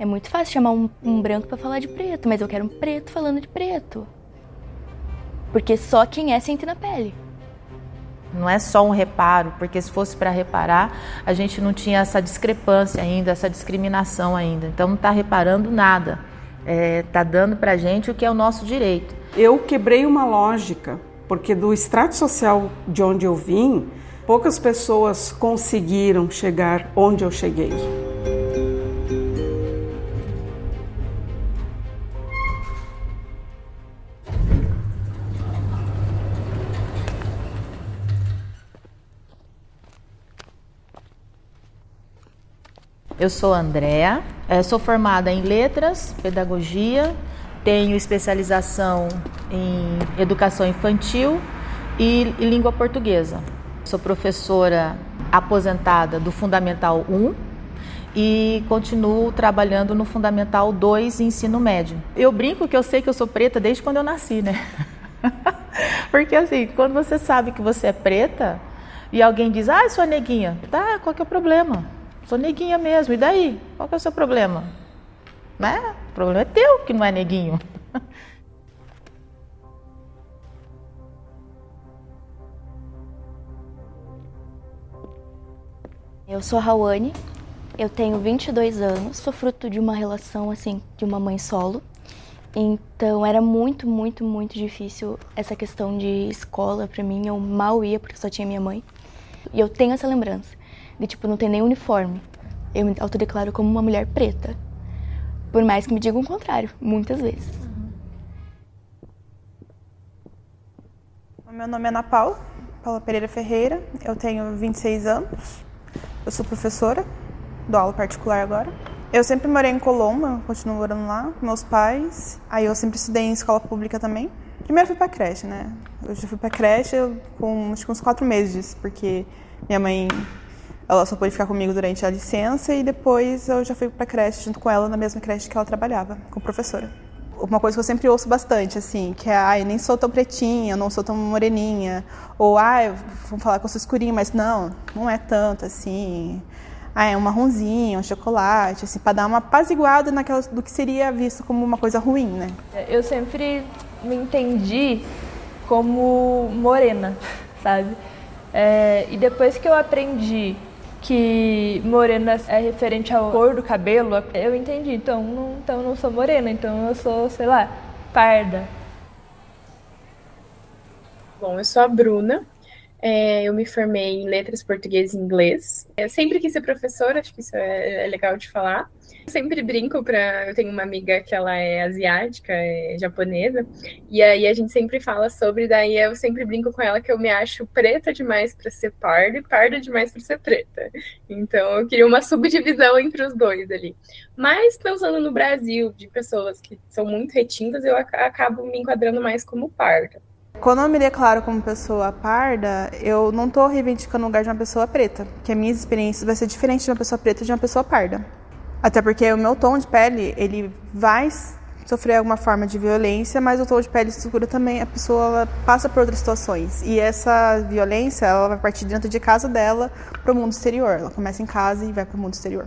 É muito fácil chamar um branco pra falar de preto, mas eu quero um preto falando de preto. Porque só quem é sente na pele. Não é só um reparo, porque se fosse para reparar, a gente não tinha essa discrepância ainda, essa discriminação ainda. Então não está reparando nada. Está dando para a gente o que é o nosso direito. Eu quebrei uma lógica, porque do extrato social de onde eu vim, poucas pessoas conseguiram chegar onde eu cheguei. Eu sou Andréa, sou formada em letras, pedagogia, tenho especialização em educação infantil e língua portuguesa. Sou professora aposentada do Fundamental 1 e continuo trabalhando no Fundamental 2 ensino médio. Eu brinco que eu sei que eu sou preta desde quando eu nasci, né? Porque assim, quando você sabe que você é preta e alguém diz, ah, sou neguinha, tá, qual que é o problema? Sou neguinha mesmo, e daí? Qual que é o seu problema? Né? O problema é teu que não é neguinho. Eu sou a Rawane, eu tenho 22 anos, sou fruto de uma relação assim, de uma mãe solo. Então era muito difícil essa questão de escola pra mim, eu mal ia porque só tinha minha mãe. E eu tenho essa lembrança de tipo, não ter nem uniforme. Eu me autodeclaro como uma mulher preta. Por mais que me digam o contrário, muitas vezes. Meu nome é Ana Paula Pereira Ferreira, eu tenho 26 anos, eu sou professora, dou aula particular agora. Eu sempre morei em Colombo, continuo morando lá, com meus pais, aí eu sempre estudei em escola pública também. Primeiro fui pra creche, né? Eu já fui pra creche com acho que uns 4 meses, porque minha mãe... Ela só pôde ficar comigo durante a licença e depois eu já fui pra creche junto com ela, na mesma creche que ela trabalhava, como professora. Uma coisa que eu sempre ouço bastante, assim, que é, eu nem sou tão pretinha, eu não sou tão moreninha, ou, vamos falar que eu sou escurinha, mas não é tanto, assim, é um marronzinho, um chocolate, assim, pra dar uma apaziguada naquela, do que seria visto como uma coisa ruim, né? Eu sempre me entendi como morena, sabe? E depois que eu aprendi que morena é referente à cor do cabelo, eu entendi, então eu não sou morena, então eu sou, sei lá, parda. Bom, eu sou a Bruna, eu me formei em letras português e inglês. Eu sempre quis ser professora, acho que isso é legal de falar. Eu sempre brinco eu tenho uma amiga que ela é asiática, é japonesa, e aí a gente sempre fala sobre, daí eu sempre brinco com ela que eu me acho preta demais para ser parda e parda demais para ser preta. Então eu queria uma subdivisão entre os dois ali. Mas pensando no Brasil, de pessoas que são muito retintas, eu acabo me enquadrando mais como parda. Quando eu me declaro como pessoa parda, eu não estou reivindicando o lugar de uma pessoa preta, porque as minhas experiências vai ser diferente de uma pessoa preta e de uma pessoa parda. Até porque o meu tom de pele, ele vai sofrer alguma forma de violência, mas o tom de pele escuro também, a pessoa ela passa por outras situações. E essa violência, ela vai partir dentro de casa dela para o mundo exterior. Ela começa em casa e vai para o mundo exterior.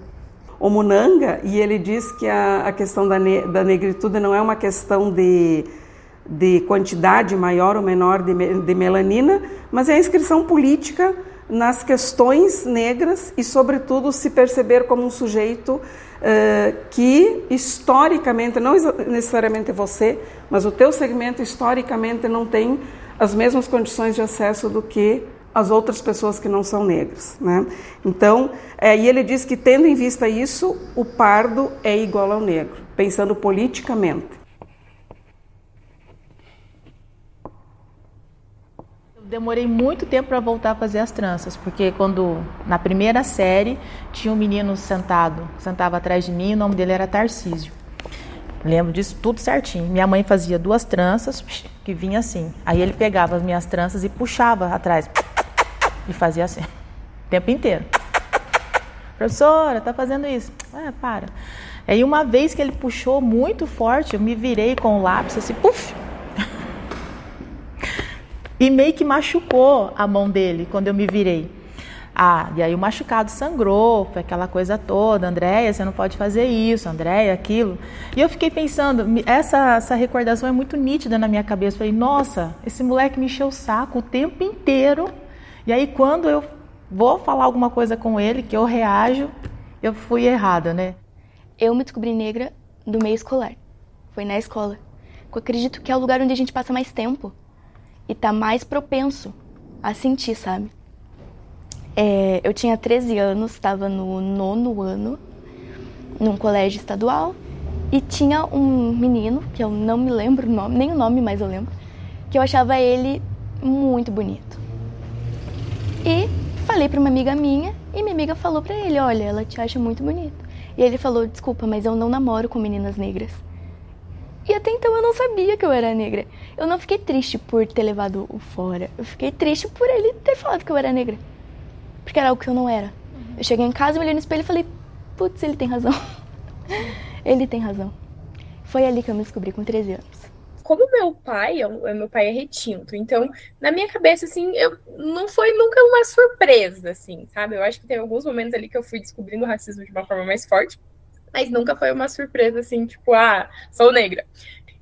O Munanga, e ele diz que a questão da negritude não é uma questão de quantidade maior ou menor de melanina, mas é a inscrição política nas questões negras e, sobretudo, se perceber como um sujeito que, historicamente, não necessariamente você, mas o teu segmento, historicamente, não tem as mesmas condições de acesso do que as outras pessoas que não são negras, né? Então, e ele diz que, tendo em vista isso, o pardo é igual ao negro, pensando politicamente. Demorei muito tempo para voltar a fazer as tranças, porque na primeira série tinha um menino sentava atrás de mim, o nome dele era Tarcísio. Lembro disso tudo certinho. Minha mãe fazia 2 tranças que vinha assim. Aí ele pegava as minhas tranças e puxava atrás e fazia assim, o tempo inteiro. Professora, tá fazendo isso? Para. Aí uma vez que ele puxou muito forte, eu me virei com o lápis assim, puf! E meio que machucou a mão dele quando eu me virei. E aí o machucado sangrou, foi aquela coisa toda, Andréia, você não pode fazer isso, Andréia, aquilo. E eu fiquei pensando, essa recordação é muito nítida na minha cabeça. Eu falei, nossa, esse moleque me encheu o saco o tempo inteiro. E aí quando eu vou falar alguma coisa com ele, que eu reajo, eu fui errada, né? Eu me descobri negra do meio escolar. Foi na escola. Eu acredito que é o lugar onde a gente passa mais tempo. E tá mais propenso a sentir, sabe? Eu tinha 13 anos, estava no 9º ano, num colégio estadual, e tinha um menino, que eu não me lembro o nome, nem o nome, mas eu lembro, que eu achava ele muito bonito. E falei para uma amiga minha, e minha amiga falou para ele, olha, ela te acha muito bonito. E ele falou, desculpa, mas eu não namoro com meninas negras. E até então eu não sabia que eu era negra. Eu não fiquei triste por ter levado o fora. Eu fiquei triste por ele ter falado que eu era negra. Porque era algo que eu não era. Eu cheguei em casa, me olhei no espelho e falei, putz, ele tem razão. Ele tem razão. Foi ali que eu me descobri com 13 anos. Como meu pai é retinto, então, na minha cabeça, assim, não foi nunca uma surpresa, assim, sabe? Eu acho que tem alguns momentos ali que eu fui descobrindo o racismo de uma forma mais forte, mas nunca foi uma surpresa, assim, tipo, sou negra.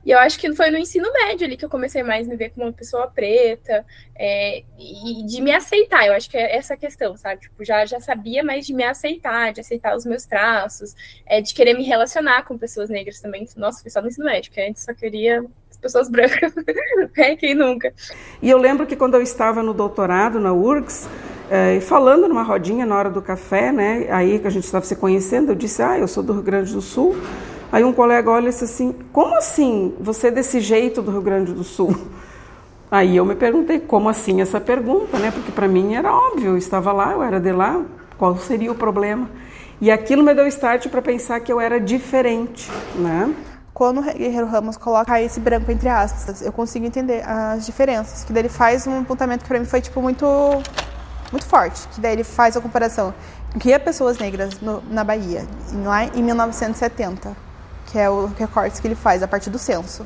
E eu acho que foi no ensino médio ali que eu comecei mais a me ver como uma pessoa preta, e de me aceitar. Eu acho que é essa questão, sabe? Tipo, já sabia, mas de me aceitar, de aceitar os meus traços, de querer me relacionar com pessoas negras também. Nossa, foi só no ensino médio, que antes só queria pessoas brancas. Quem nunca? E eu lembro que quando eu estava no doutorado na URGS, falando numa rodinha na hora do café, né, aí que a gente estava se conhecendo, eu disse, eu sou do Rio Grande do Sul. Aí um colega olha e disse assim, como assim você é desse jeito do Rio Grande do Sul? Aí eu me perguntei, como assim essa pergunta, né? Porque para mim era óbvio, eu estava lá, eu era de lá, qual seria o problema? E aquilo me deu start para pensar que eu era diferente, né? Quando o Guerreiro Ramos coloca esse branco entre aspas, eu consigo entender as diferenças. Que daí ele faz um apontamento que para mim foi tipo muito forte. Que daí ele faz a comparação que pessoas negras na Bahia, lá em 1970, que é o recorte que ele faz a partir do censo,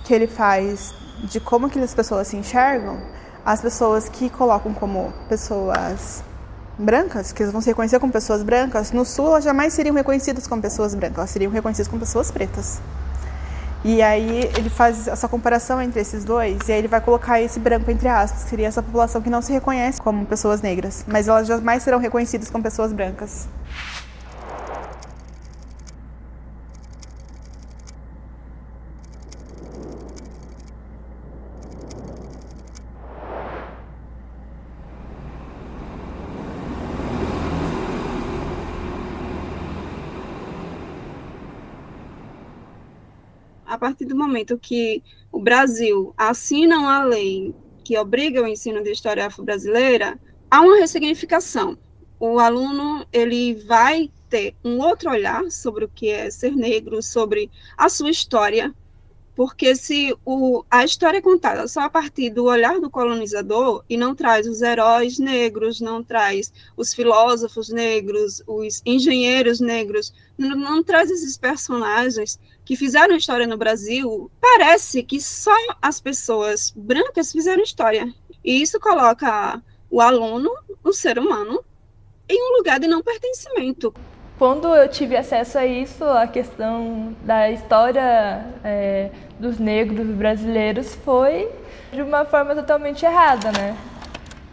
que ele faz de como aquelas pessoas se enxergam, as pessoas que colocam como pessoas brancas, que vão se reconhecer como pessoas brancas, no Sul elas jamais seriam reconhecidas como pessoas brancas, elas seriam reconhecidas como pessoas pretas. E aí ele faz essa comparação entre esses dois, e aí ele vai colocar esse branco entre aspas, que seria essa população que não se reconhece como pessoas negras, mas elas jamais serão reconhecidas como pessoas brancas. A partir do momento que o Brasil assina uma lei que obriga o ensino de história afro-brasileira, há uma ressignificação. O aluno ele vai ter um outro olhar sobre o que é ser negro, sobre a sua história, porque se a história é contada só a partir do olhar do colonizador e não traz os heróis negros, não traz os filósofos negros, os engenheiros negros, não traz esses personagens que fizeram história no Brasil, parece que só as pessoas brancas fizeram história. E isso coloca o aluno, o ser humano, em um lugar de não pertencimento. Quando eu tive acesso a isso, a questão da história dos negros brasileiros foi de uma forma totalmente errada, né?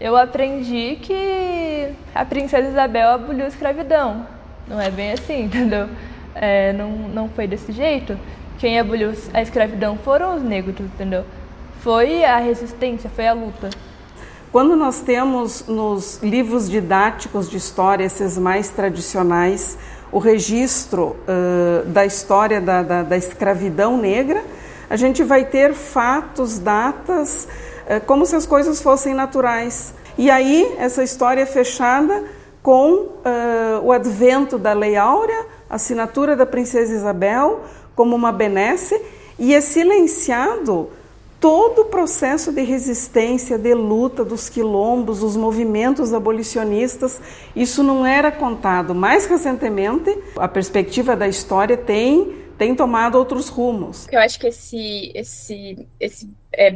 Eu aprendi que a princesa Isabel aboliu a escravidão. Não é bem assim, entendeu? Não foi desse jeito. Quem aboliu a escravidão foram os negros, entendeu? Foi a resistência, foi a luta. Quando nós temos nos livros didáticos de história, esses mais tradicionais, o registro da história da escravidão negra, a gente vai ter fatos, datas, como se as coisas fossem naturais. E aí, essa história é fechada com o advento da Lei Áurea, a assinatura da Princesa Isabel como uma benesse, e é silenciado todo o processo de resistência, de luta dos quilombos, os movimentos abolicionistas. Isso não era contado. Mais recentemente, a perspectiva da história tem tem tomado outros rumos. Eu acho que esse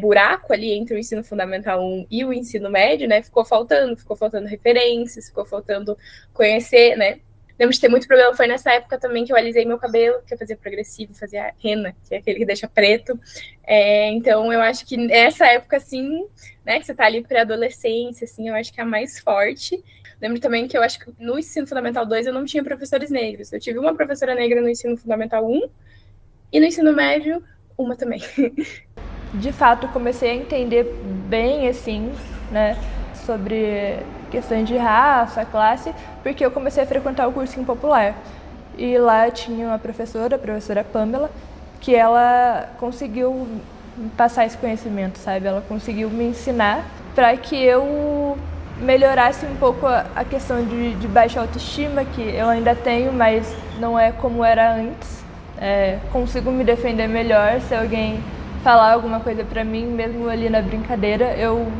buraco ali entre o ensino fundamental 1 e o ensino médio, né, ficou faltando referências, ficou faltando conhecer, né. Lembro de ter muito problema, foi nessa época também que eu alisei meu cabelo, que eu fazia progressivo, fazia henna, que é aquele que deixa preto. Então eu acho que nessa época, assim, né, que você tá ali pré-adolescência, assim, eu acho que é a mais forte. Lembro também que eu acho que no ensino fundamental 2 eu não tinha professores negros. Eu tive uma professora negra no ensino fundamental 1 e no ensino médio, uma também. De fato, comecei a entender bem, assim, né, sobre questões de raça, classe, porque eu comecei a frequentar o cursinho popular. E lá tinha uma professora, a professora Pamela, que ela conseguiu passar esse conhecimento, sabe? Ela conseguiu me ensinar para que eu melhorasse um pouco a questão de baixa autoestima, que eu ainda tenho, mas não é como era antes. Consigo me defender melhor se alguém falar alguma coisa para mim, mesmo ali na brincadeira, eu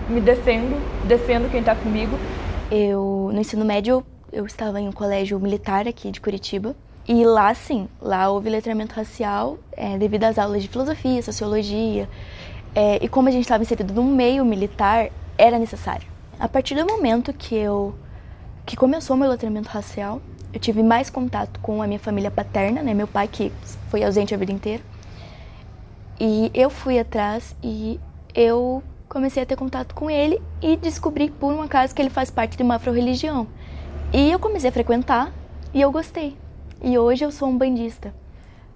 me defendo quem está comigo. No ensino médio, eu estava em um colégio militar aqui de Curitiba. E lá, sim, lá houve letramento racial devido às aulas de filosofia, sociologia. E como a gente estava inserido num meio militar, era necessário. A partir do momento que começou o meu letramento racial, eu tive mais contato com a minha família paterna, né? Meu pai, que foi ausente a vida inteira. E eu fui atrás e eu comecei a ter contato com ele e descobri por um acaso que ele faz parte de uma afro-religião. E eu comecei a frequentar e eu gostei. E hoje eu sou um bandista.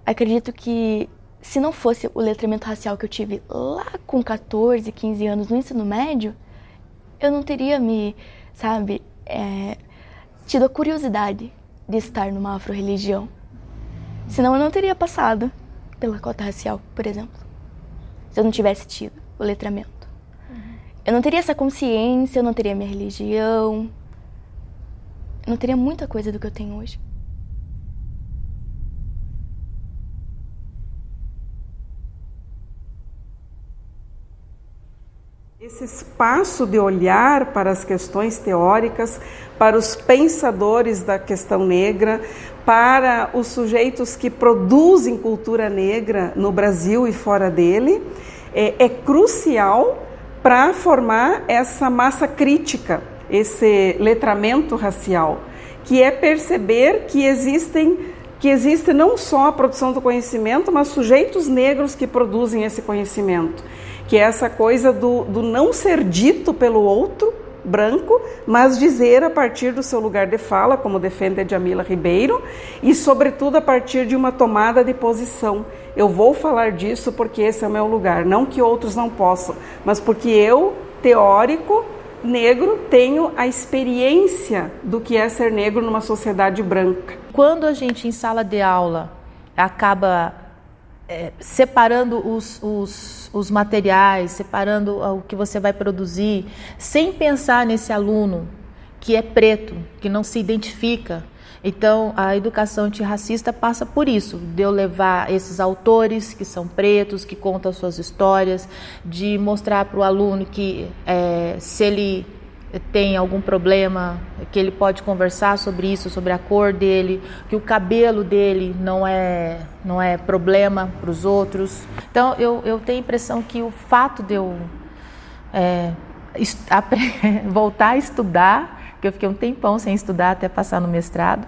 Acredito que se não fosse o letramento racial que eu tive lá com 14, 15 anos no ensino médio, eu não teria tido a curiosidade de estar numa afro-religião. Senão eu não teria passado pela cota racial, por exemplo. Se eu não tivesse tido o letramento. Eu não teria essa consciência, eu não teria minha religião. Eu não teria muita coisa do que eu tenho hoje. Esse espaço de olhar para as questões teóricas, para os pensadores da questão negra, para os sujeitos que produzem cultura negra no Brasil e fora dele, é crucial para formar essa massa crítica, esse letramento racial, que é perceber que existe não só a produção do conhecimento, mas sujeitos negros que produzem esse conhecimento, que é essa coisa do não ser dito pelo outro, branco, mas dizer a partir do seu lugar de fala, como defende a Djamila Ribeiro, e sobretudo a partir de uma tomada de posição. Eu vou falar disso porque esse é o meu lugar, não que outros não possam, mas porque eu, teórico, negro, tenho a experiência do que é ser negro numa sociedade branca. Quando a gente em sala de aula acaba separando os materiais, separando o que você vai produzir, sem pensar nesse aluno que é preto, que não se identifica. Então, a educação antirracista passa por isso, de eu levar esses autores que são pretos, que contam suas histórias, de mostrar para o aluno que se ele tem algum problema, que ele pode conversar sobre isso, sobre a cor dele, que o cabelo dele não é problema para os outros. Então, eu tenho a impressão que o fato de eu voltar a estudar, porque eu fiquei um tempão sem estudar até passar no mestrado,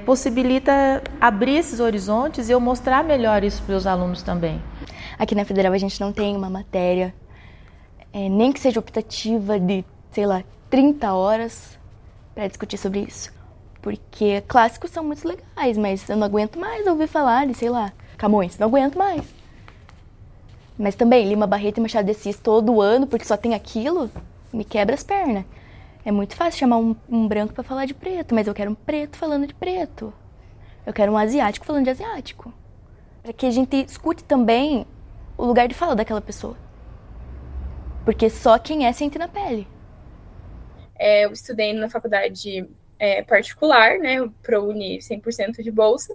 possibilita abrir esses horizontes e eu mostrar melhor isso para os alunos também. Aqui na Federal a gente não tem uma matéria, nem que seja optativa de 30 horas para discutir sobre isso. Porque clássicos são muito legais, mas eu não aguento mais ouvir falar de, Camões, não aguento mais. Mas também, Lima Barreto e Machado de Assis todo ano, porque só tem aquilo, me quebra as pernas. É muito fácil chamar um branco para falar de preto, mas eu quero um preto falando de preto. Eu quero um asiático falando de asiático. Para que a gente escute também o lugar de fala daquela pessoa. Porque só quem sente na pele. Eu estudei na faculdade particular, né, o ProUni 100% de bolsa.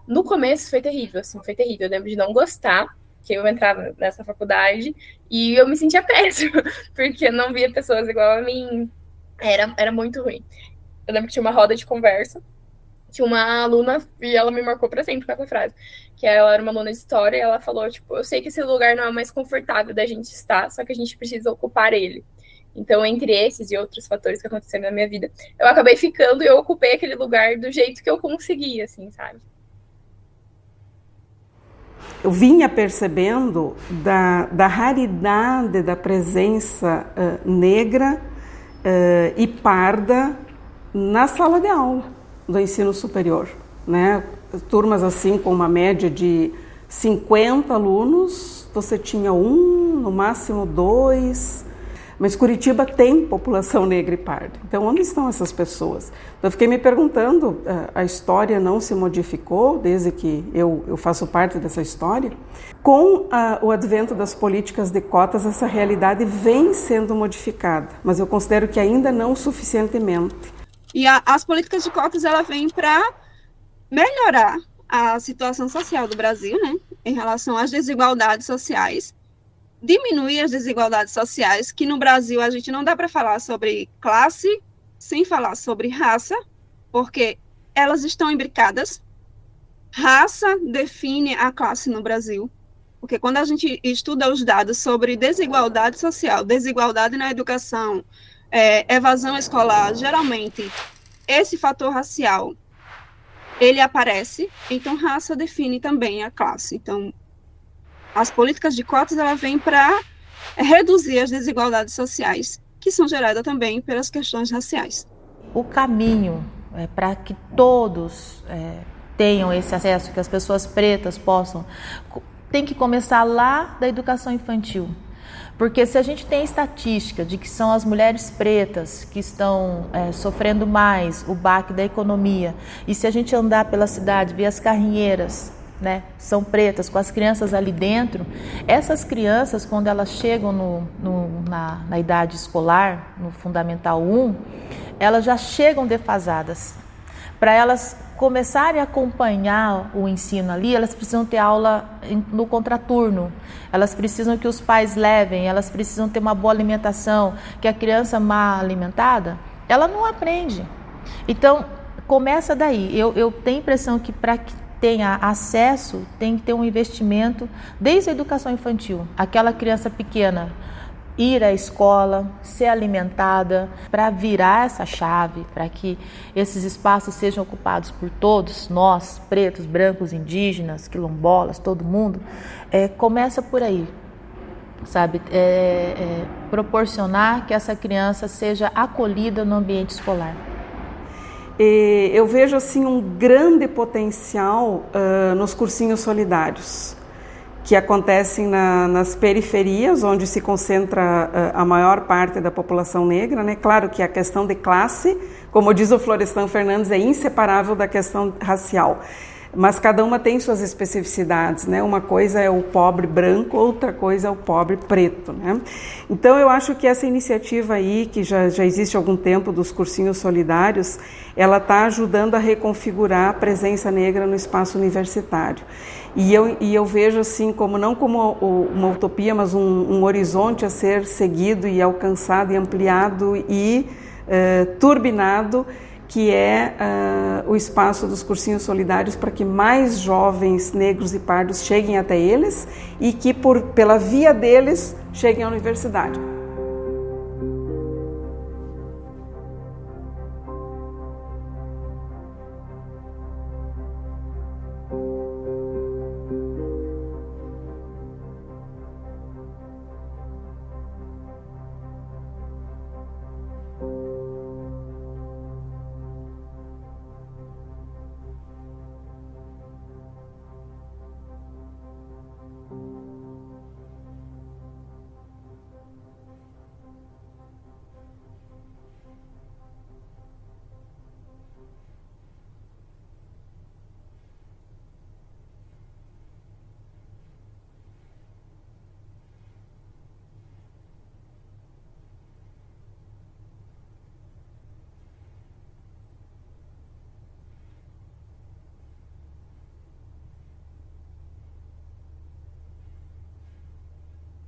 No começo foi terrível, foi terrível. Eu lembro de não gostar, que eu entrava nessa faculdade e eu me sentia péssima, porque eu não via pessoas igual a mim. Era muito ruim. Eu lembro que tinha uma roda de conversa, Tinha uma aluna, e ela me marcou pra sempre com essa frase, que ela era uma aluna de história, e ela falou, tipo, eu sei que esse lugar não é o mais confortável da gente estar, só que a gente precisa ocupar ele. Então, entre esses e outros fatores que aconteceram na minha vida, eu acabei ficando e eu ocupei aquele lugar do jeito que eu consegui, assim, sabe? Eu vinha percebendo da raridade da presença negra e parda na sala de aula do ensino superior, né? Turmas assim com uma média de 50 alunos, você tinha um, no máximo 2, mas Curitiba tem população negra e parda. Então, onde estão essas pessoas? Eu fiquei me perguntando, a história não se modificou desde que eu faço parte dessa história? Com o advento das políticas de cotas, essa realidade vem sendo modificada, mas eu considero que ainda não suficientemente. E as políticas de cotas, ela vem para melhorar a situação social do Brasil, né, em relação às desigualdades sociais, diminuir as desigualdades sociais, que no Brasil a gente não dá para falar sobre classe sem falar sobre raça, porque elas estão imbricadas. Raça define a classe no Brasil, porque quando a gente estuda os dados sobre desigualdade social, desigualdade na educação, evasão escolar, geralmente esse fator racial, ele aparece, então raça define também a classe. Então, as políticas de cotas, ela vem para reduzir as desigualdades sociais, que são geradas também pelas questões raciais. O caminho para que todos tenham esse acesso, que as pessoas pretas possam, tem que começar lá da educação infantil. Porque se a gente tem estatística de que são as mulheres pretas que estão sofrendo mais o baque da economia, e se a gente andar pela cidade, ver as carrinheiras, né, são pretas, com as crianças ali dentro, essas crianças, quando elas chegam na idade escolar, no Fundamental 1, elas já chegam defasadas. Para elas começarem a acompanhar o ensino ali, elas precisam ter aula no contraturno, elas precisam que os pais levem, elas precisam ter uma boa alimentação, que a criança mal alimentada, ela não aprende. Então, começa daí. Eu tenho a impressão que para que tenha acesso, tem que ter um investimento desde a educação infantil. Aquela criança pequena ir à escola, ser alimentada, para virar essa chave, para que esses espaços sejam ocupados por todos, nós, pretos, brancos, indígenas, quilombolas, todo mundo, começa por aí, sabe? Proporcionar que essa criança seja acolhida no ambiente escolar. Eu vejo assim um grande potencial nos cursinhos solidários, que acontecem nas periferias, onde se concentra a maior parte da população negra, né? Claro que a questão de classe, como diz o Florestan Fernandes, é inseparável da questão racial, mas cada uma tem suas especificidades, né? Uma coisa é o pobre branco, outra coisa é o pobre preto, né? Então eu acho que essa iniciativa aí, que já existe há algum tempo, dos cursinhos solidários, ela está ajudando a reconfigurar a presença negra no espaço universitário. E eu vejo assim, não como uma utopia, mas um horizonte a ser seguido e alcançado e ampliado e turbinado, que é o espaço dos cursinhos solidários, para que mais jovens negros e pardos cheguem até eles e que pela via deles cheguem à universidade.